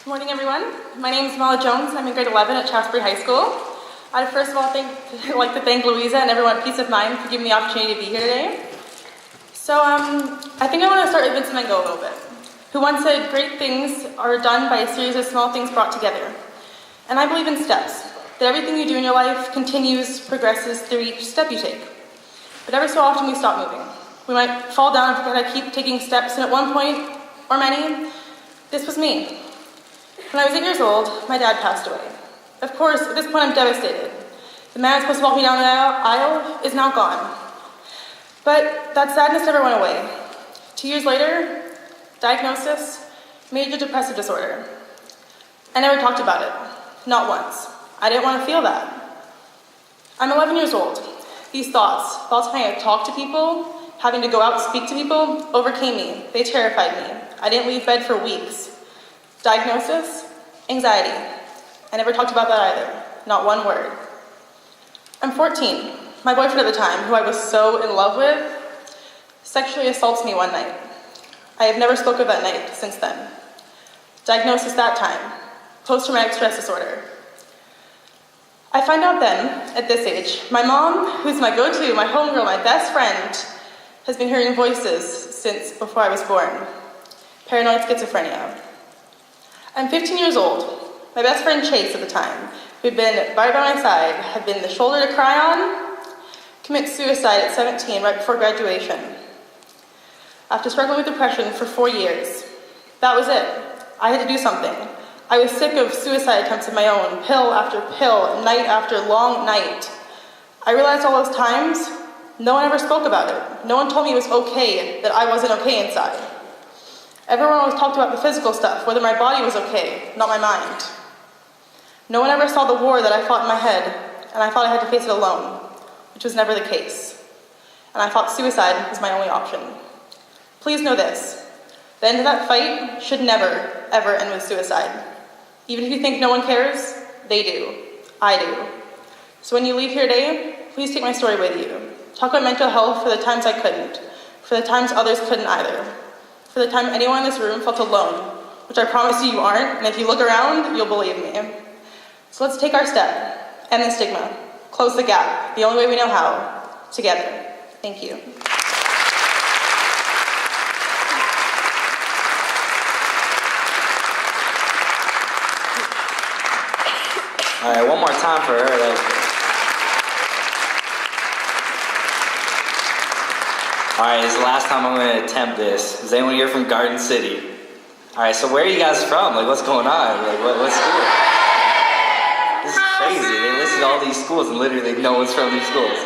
Good morning, everyone. My name is Amala Jones. I'm in grade 11 at Shaftesbury High School. I'd first of all like to thank Louisa and everyone at Peace of Mind for giving me the opportunity to be here today. So I think I want to start with Vincent Van Gogh a little bit, who once said, "Great things are done by a series of small things brought together." And I believe in steps, that everything you do in your life continues, progresses through each step you take. But every so often we stop moving. We might fall down and forget how to keep taking steps, and at one point, or many, this was me. When I was 8 years old, my dad passed away. Of course, at this point I'm devastated. The man supposed to walk me down the aisle is now gone. But that sadness never went away. 2 years later, diagnosis, major depressive disorder. I never talked about it, not once. I didn't want to feel that. I'm 11 years old. These thoughts having to talk to people, having to go out and speak to people, overcame me. They terrified me. I didn't leave bed for weeks. Diagnosis, anxiety. I never talked about that either, not one word. I'm 14. My boyfriend at the time, who I was so in love with, sexually assaults me one night. I have never spoken of that night since then. Diagnosis that time, post-traumatic stress disorder. I find out then, at this age, my mom, who's my go-to, my homegirl, my best friend, has been hearing voices since before I was born. Paranoid schizophrenia. I'm 15 years old. My best friend Chase at the time, who'd been right by my side, had been the shoulder to cry on, commits suicide at 17 right before graduation. After struggling with depression for 4 years. That was it. I had to do something. I was sick of suicide attempts of my own, pill after pill, night after long night. I realized all those times, no one ever spoke about it. No one told me it was okay, that I wasn't okay inside. Everyone always talked about the physical stuff, whether my body was okay, not my mind. No one ever saw the war that I fought in my head, and I thought I had to face it alone, which was never the case. And I thought suicide was my only option. Please know this, the end of that fight should never, ever end with suicide. Even if you think no one cares, they do. I do. So when you leave here today, please take my story with you. Talk about mental health for the times I couldn't, for the times others couldn't either. For the time anyone in this room felt alone, which I promise you aren't, and if you look around, you'll believe me. So let's take our step, end the stigma, close the gap, the only way we know how, together. Thank you. All right, one more time for her. All right, this is the last time I'm going to attempt this. Is anyone here from Garden City? All right, so where are you guys from? Like, what's going on? Like, what school? This is crazy. They listed all these schools and literally no one's from these schools.